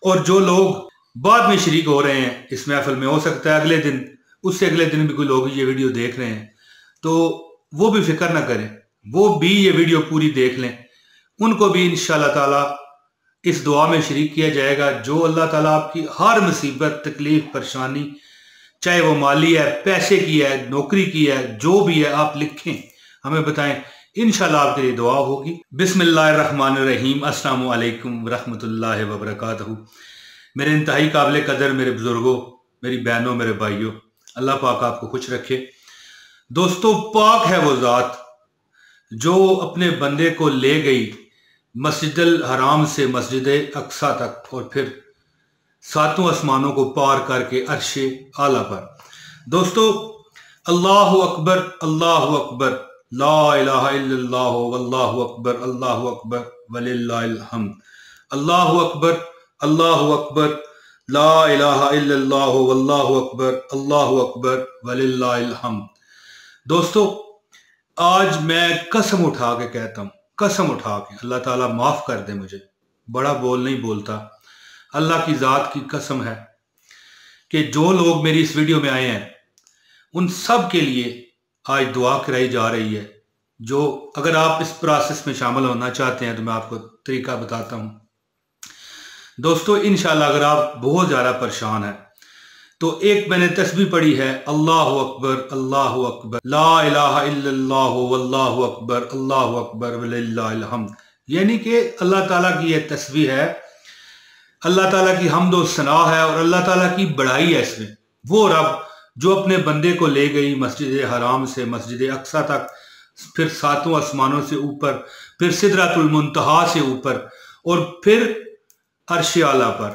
اور جو لوگ بعد میں شریک ہو رہے ہیں اس محفل میں، ہو سکتا ہے اگلے دن، اس سے اگلے دن بھی کوئی لوگ یہ ویڈیو دیکھ رہے ہیں، تو وہ بھی فکر نہ کریں، وہ بھی یہ ویڈیو پوری دیکھ لیں، ان کو بھی انشاءاللہ تعالی اس دعا میں شریک کیا جائے گا۔ جو اللہ تعالیٰ آپ کی ہر مصیبت، تکلیف، پریشانی، چاہے وہ مالی ہے، پیسے کی ہے، نوکری کی ہے، جو بھی ہے، آپ لکھیں، ہمیں بتائیں، انشاءاللہ آپ کے لیے دعا ہوگی۔ بسم اللہ الرحمن الرحیم۔ السلام علیکم ورحمۃ اللہ وبرکاتہ۔ میرے انتہائی قابل قدر میرے بزرگوں، میری بہنوں، میرے بھائیوں، اللہ پاک آپ کو خوش رکھے۔ دوستو، پاک ہے وہ ذات جو اپنے بندے کو لے گئی مسجد الحرام سے مسجد اقصی تک، اور پھر ساتوں آسمانوں کو پار کر کے عرش اعلیٰ پر۔ دوستو، اللہ اکبر، اللہ اکبر، لا الہ الا اللہ، واللہ اکبر، اللہ اکبر وللہ الحمد، اللہ اکبر، اللہ اکبر، لا الہ الا اللہ، واللہ اکبر، اللہ اکبر وللہ الحمد۔ دوستو، آج میں قسم اٹھا کے کہتا ہوں، قسم اٹھا کے، اللہ تعالیٰ معاف کر دے مجھے، بڑا بول نہیں بولتا، اللہ کی ذات کی قسم ہے کہ جو لوگ میری اس ویڈیو میں آئے ہیں ان سب کے لیے آج دعا کرائی جا رہی ہے۔ جو اگر آپ اس پروسیس میں شامل ہونا چاہتے ہیں تو میں آپ کو طریقہ بتاتا ہوں۔ دوستو، انشاءاللہ اگر آپ بہت زیادہ پریشان ہیں تو ایک میں نے تسبیح پڑھی ہے، اللہ اکبر، اللہ اکبر، لا الہ الا اللہ، واللہ اکبر، اللہ اکبر وللہ الحمد، یعنی کہ اللہ تعالیٰ کی یہ تسبیح ہے، اللہ تعالیٰ کی حمد و ثنا ہے، اور اللہ تعالیٰ کی بڑائی ہے اس میں۔ وہ رب جو اپنے بندے کو لے گئی مسجد حرام سے مسجد اقصی تک، پھر ساتوں آسمانوں سے اوپر، پھر سدرۃ المنتہا سے اوپر، اور پھر عرش اعلیٰ پر،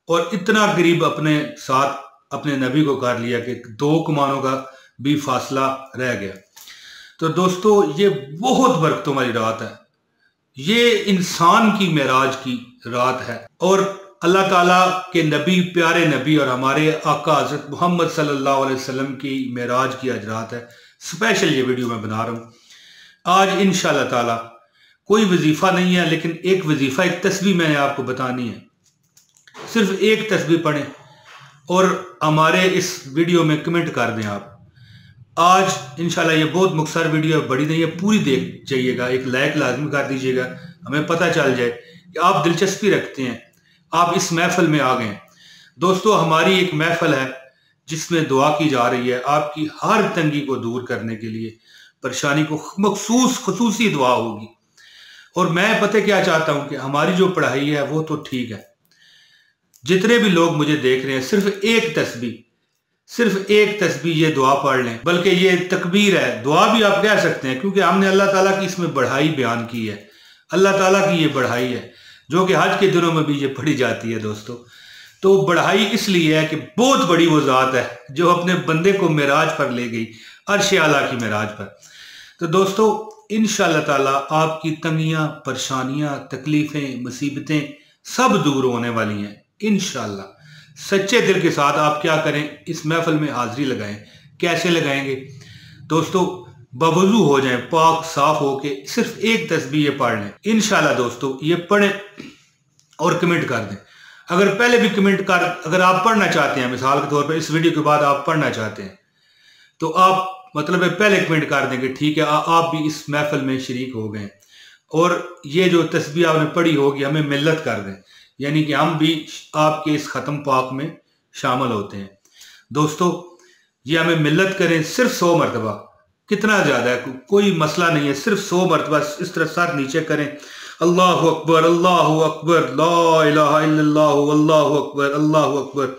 اور اتنا قریب اپنے ساتھ اپنے نبی کو کر لیا کہ 2 کمانوں کا بھی فاصلہ رہ گیا۔ تو دوستو، یہ بہت برکتوں والی رات ہے، یہ انسان کی معراج کی رات ہے، اور اللہ تعالیٰ کے نبی، پیارے نبی اور ہمارے آقا حضرت محمد صلی اللہ علیہ وسلم کی معراج کی آج رات ہے۔ اسپیشل یہ ویڈیو میں بنا رہا ہوں آج انشاءاللہ تعالیٰ۔ کوئی وظیفہ نہیں ہے، لیکن ایک وظیفہ، ایک تسبیح میں نے آپ کو بتانی ہے، صرف ایک تسبیح پڑھیں اور ہمارے اس ویڈیو میں کمنٹ کر دیں آپ۔ آج انشاءاللہ یہ بہت مختصر ویڈیو ہے، بڑی نہیں ہے، پوری دیکھ جائیے گا، ایک لائک لازمی کر دیجیے گا، ہمیں پتہ چل جائے کہ آپ دلچسپی رکھتے ہیں، آپ اس محفل میں آ گئے ہیں۔ دوستو، ہماری ایک محفل ہے جس میں دعا کی جا رہی ہے آپ کی ہر تنگی کو دور کرنے کے لیے، پریشانی کو خصوصی دعا ہوگی۔ اور میں پتہ کیا چاہتا ہوں کہ ہماری جو پڑھائی ہے وہ تو ٹھیک ہے، جتنے بھی لوگ مجھے دیکھ رہے ہیں صرف ایک تسبیح یہ دعا پڑھ لیں، بلکہ یہ تکبیر ہے، دعا بھی آپ کہہ سکتے ہیں، کیونکہ ہم نے اللہ تعالیٰ کی اس میں بڑھائی بیان کی ہے، اللہ تعالیٰ کی یہ بڑھائی ہے جو کہ حج کے دنوں میں بھی یہ پڑھی جاتی ہے۔ دوستو، تو بڑھائی اس لیے ہے کہ بہت بڑی وہ ذات ہے جو اپنے بندے کو معراج پر لے گئی، عرش اعلیٰ کی معراج پر۔ تو دوستو، انشاءاللہ تعالیٰ آپ کی تنگیاں، پریشانیاں، تکلیفیں، مصیبتیں سب دور ہونے والی ہیں انشاءاللہ۔ سچے دل کے ساتھ آپ کیا کریں، اس محفل میں حاضری لگائیں۔ کیسے لگائیں گے؟ دوستو، بوضو ہو جائیں، پاک صاف ہو کے صرف ایک تسبیح یہ پڑھ لیں انشاءاللہ۔ دوستو، یہ پڑھیں اور کمنٹ کر دیں۔ اگر پہلے بھی اگر آپ پڑھنا چاہتے ہیں، مثال کے طور پر اس ویڈیو کے بعد آپ پڑھنا چاہتے ہیں، تو آپ مطلب ہے پہلے کمنٹ کر دیں کہ ٹھیک ہے، آپ بھی اس محفل میں شریک ہو گئے، اور یہ جو تسبیح آپ نے پڑھی ہوگی ہمیں ملت کر دیں، یعنی کہ ہم بھی آپ کے اس ختم پاک میں شامل ہوتے ہیں۔ دوستو، یہ ہمیں ملت کریں، صرف 100 مرتبہ، کتنا زیادہ ہے، کوئی مسئلہ نہیں ہے، صرف 100 مرتبہ اس طرح ساتھ نیچے کریں، اللہ اکبر، اللہ اکبر، لا الہ الا اللہ، واللہ اکبر، اللہ اکبر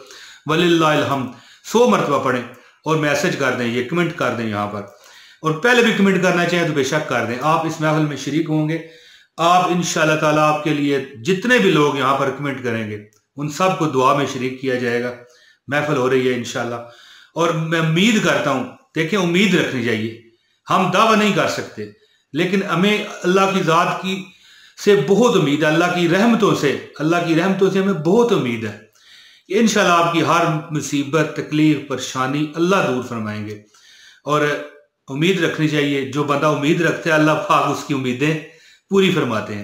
وللہ الحمد، 100 مرتبہ پڑھیں اور میسج کر دیں، یہ کمنٹ کر دیں یہاں پر، اور پہلے بھی کمنٹ کرنا چاہیں تو بے شک کر دیں۔ آپ اس محفل میں شریک ہوں گے، آپ انشاءاللہ تعالیٰ آپ کے لیے جتنے بھی لوگ یہاں پر کمنٹ کریں گے ان سب کو دعا میں شریک کیا جائے گا۔ محفل ہو رہی ہے انشاءاللہ، اور میں امید کرتا ہوں، دیکھیں امید رکھنی چاہیے، ہم دعویٰ نہیں کر سکتے، لیکن ہمیں اللہ کی ذات کی سے بہت امید ہے، اللہ کی رحمتوں سے ہمیں بہت امید ہے کہ انشاءاللہ آپ کی ہر مصیبت، تکلیف، پریشانی اللہ دور فرمائیں گے۔ اور امید رکھنی چاہیے، جو بندہ امید رکھتا ہے اللہ پاک اس کی امیدیں پوری فرماتے ہیں۔